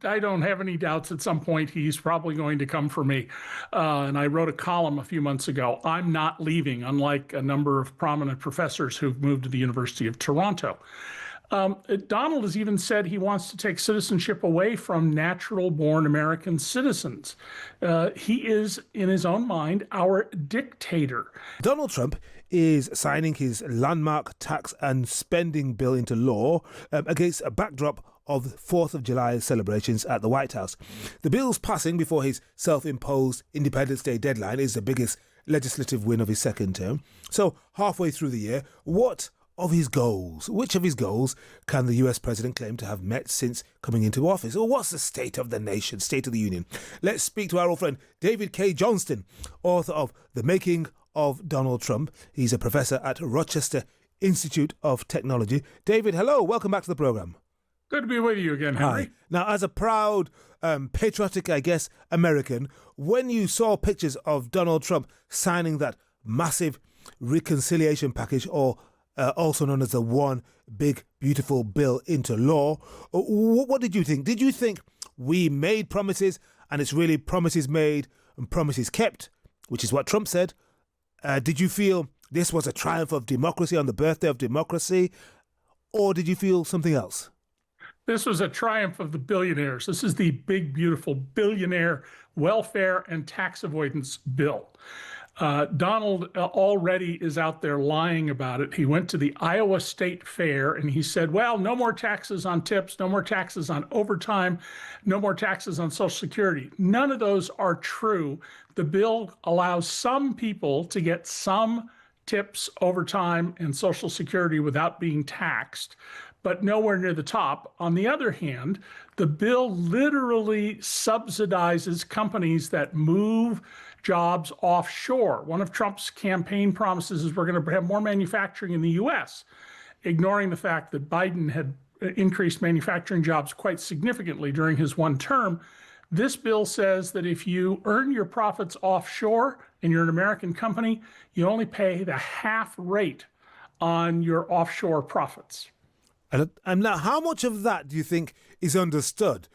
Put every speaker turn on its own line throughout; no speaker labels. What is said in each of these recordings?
I don't have any doubts at some point he's probably going to come for me. And I wrote a column a few months ago. I'm not leaving, unlike a number of prominent professors who've moved to the University of Toronto. Donald has even said he wants to take citizenship away from natural-born American citizens. He is, in his own mind, our dictator.
Donald Trump is signing his landmark tax and spending bill into law against a backdrop of 4th of July celebrations at the White House. The bill's passing before his self-imposed Independence Day deadline is the biggest legislative win of his second term. So halfway through the year, which of his goals can the US president claim to have met since coming into office? Or what's the state of the nation, state of the union? Let's speak to our old friend David Cay Johnston, author of The Making of Donald Trump. He's a professor at Rochester Institute of Technology. David, hello, welcome back to the program.
Good to be with you again, Henry.
Hi. Now, as a proud, patriotic, I guess, American, when you saw pictures of Donald Trump signing that massive reconciliation package, or also known as the One Big Beautiful Bill, into law, what did you think? Did you think we made promises and it's really promises made and promises kept, which is what Trump said? Did you feel this was a triumph of democracy on the birthday of democracy? Or did you feel something else?
This was a triumph of the billionaires. This is the big, beautiful billionaire welfare and tax avoidance bill. Donald already is out there lying about it. He went to the Iowa State Fair and he said, well, no more taxes on tips, no more taxes on overtime, no more taxes on Social Security. None of those are true. The bill allows some people to get some tips, overtime, and Social Security without being taxed, but nowhere near the top. On the other hand, the bill literally subsidizes companies that move jobs offshore. One of Trump's campaign promises is we're going to have more manufacturing in the U.S., ignoring the fact that Biden had increased manufacturing jobs quite significantly during his one term. This bill says that if you earn your profits offshore and you're an American company, you only pay the half rate on your offshore profits.
And now, how much of that do you think is understood?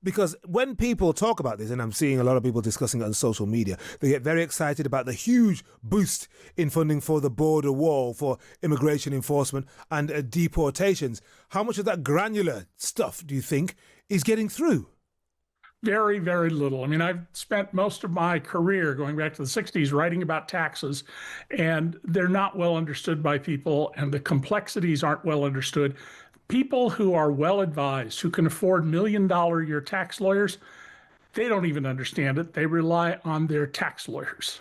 Because when people talk about this, and I'm seeing a lot of people discussing it on social media, they get very excited about the huge boost in funding for the border wall, for immigration enforcement and deportations. How much of that granular stuff do you think is getting through?
Very, very little. I mean, I've spent most of my career, going back to the 60s, writing about taxes, and they're not well understood by people, and the complexities aren't well understood. People who are well advised, who can afford million-dollar-a-year tax lawyers, they don't even understand it. They rely on their tax lawyers.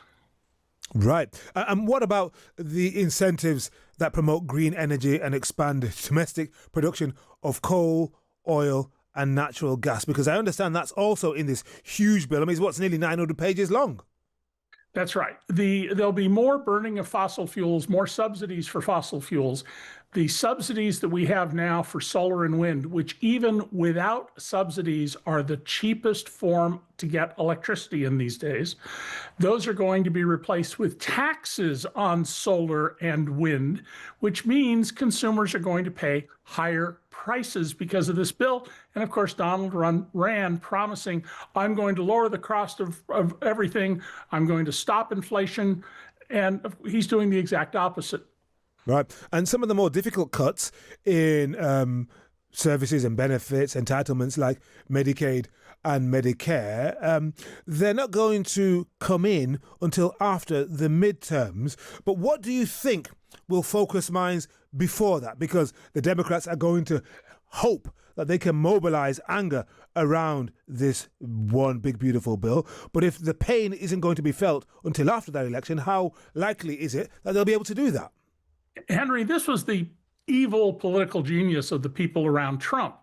Right. And what about the incentives that promote green energy and expand domestic production of coal, oil, and natural gas? Because I understand that's also in this huge bill. I mean, it's what's nearly 900 pages long.
That's right. There'll be more burning of fossil fuels, more subsidies for fossil fuels. The subsidies that we have now for solar and wind, which even without subsidies are the cheapest form to get electricity in these days, those are going to be replaced with taxes on solar and wind, which means consumers are going to pay higher prices because of this bill. And of course, Donald ran promising, I'm going to lower the cost of everything. I'm going to stop inflation. And he's doing the exact opposite.
Right. And some of the more difficult cuts in services and benefits, entitlements like Medicaid and Medicare, they're not going to come in until after the midterms. But what do you think will focus minds before that? Because the Democrats are going to hope that they can mobilize anger around this one big beautiful bill. But if the pain isn't going to be felt until after that election, how likely is it that they'll be able to do that?
Henry, this was the evil political genius of the people around Trump.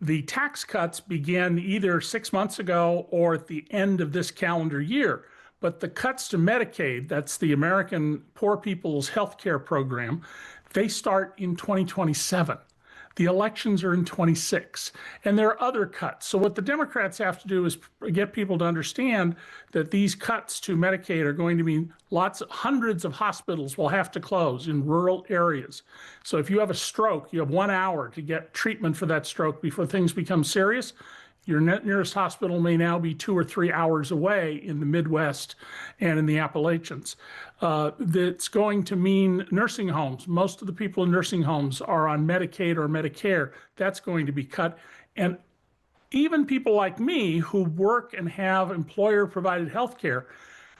The tax cuts began either 6 months ago or at the end of this calendar year. But the cuts to Medicaid, that's the American Poor People's Health Care Program, they start in 2027. The elections are in 26, and there are other cuts. So what the Democrats have to do is get people to understand that these cuts to Medicaid are going to mean hundreds of hospitals will have to close in rural areas. So if you have a stroke, you have 1 hour to get treatment for that stroke before things become serious. Your nearest hospital may now be 2 or 3 hours away in the Midwest and in the Appalachians. That's going to mean nursing homes. Most of the people in nursing homes are on Medicaid or Medicare. That's going to be cut. And even people like me who work and have employer-provided health care,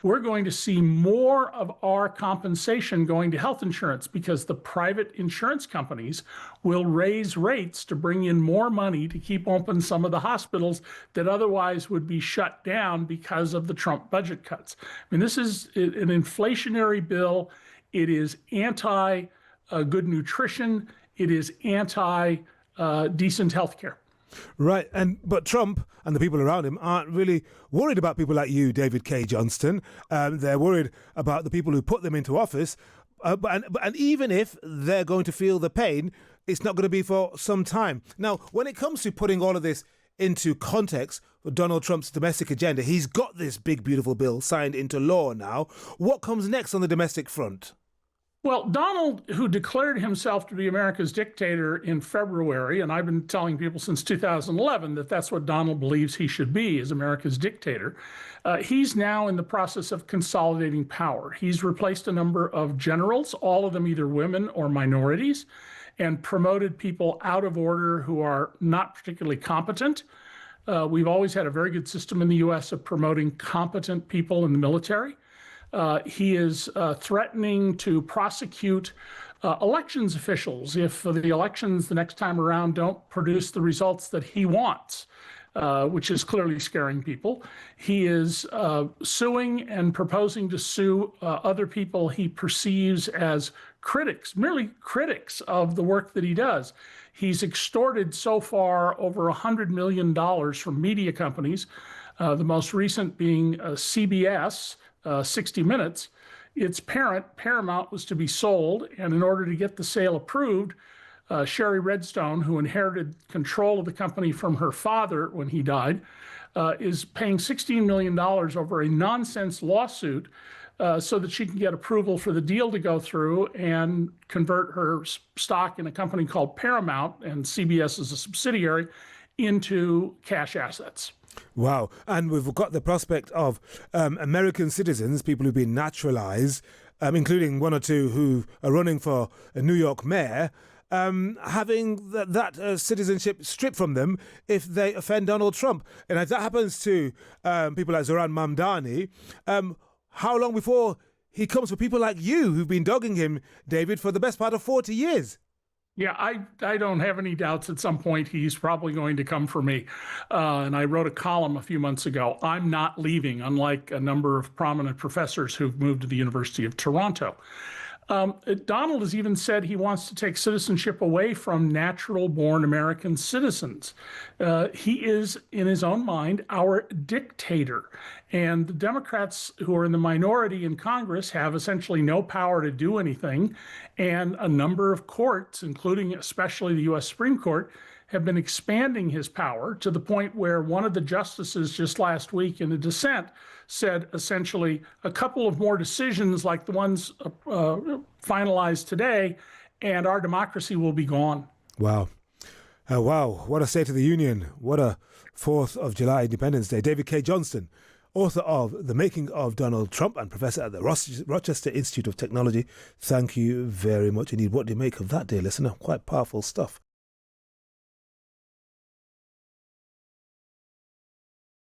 we're going to see more of our compensation going to health insurance because the private insurance companies will raise rates to bring in more money to keep open some of the hospitals that otherwise would be shut down because of the Trump budget cuts. I mean, this is an inflationary bill. It is anti-good nutrition. It is anti-decent health care.
Right, but Trump and the people around him aren't really worried about people like you, David Cay Johnston. They're worried about the people who put them into office. And even if they're going to feel the pain, it's not going to be for some time. Now, when it comes to putting all of this into context for Donald Trump's domestic agenda, he's got this big, beautiful bill signed into law now. What comes next on the domestic front?
Well, Donald, who declared himself to be America's dictator in February, and I've been telling people since 2011 that that's what Donald believes he should be, is America's dictator, he's now in the process of consolidating power. He's replaced a number of generals, all of them either women or minorities, and promoted people out of order who are not particularly competent. We've always had a very good system in the U.S. of promoting competent people in the military. He is threatening to prosecute elections officials if the elections the next time around don't produce the results that he wants, which is clearly scaring people. He is suing and proposing to sue other people he perceives as critics, merely critics of the work that he does. He's extorted so far over $100 million from media companies, the most recent being CBS, 60 Minutes. Its parent, Paramount, was to be sold, and in order to get the sale approved, Sherry Redstone, who inherited control of the company from her father when he died, is paying $16 million over a nonsense lawsuit so that she can get approval for the deal to go through and convert her stock in a company called Paramount, and CBS is a subsidiary, into cash assets.
Wow. And we've got the prospect of American citizens, people who've been naturalized, including one or two who are running for a New York mayor, having that citizenship stripped from them if they offend Donald Trump. And if that happens to people like Zoran Mamdani, how long before he comes for people like you who've been dogging him, David, for the best part of 40 years?
Yeah, I don't have any doubts at some point he's probably going to come for me. And I wrote a column a few months ago. I'm not leaving, unlike a number of prominent professors who've moved to the University of Toronto. Donald has even said he wants to take citizenship away from natural-born American citizens. He is, in his own mind, our dictator. And the Democrats who are in the minority in Congress have essentially no power to do anything. And a number of courts, including especially the U.S. Supreme Court, have been expanding his power to the point where one of the justices just last week in a dissent said essentially a couple of more decisions like the ones finalized today, and our democracy will be gone.
Wow. Wow. What a State of the Union. What a 4th of July Independence Day. David Cay Johnston, author of The Making of Donald Trump and professor at the Rochester Institute of Technology. Thank you very much indeed. What do you make of that, dear listener? Quite powerful stuff.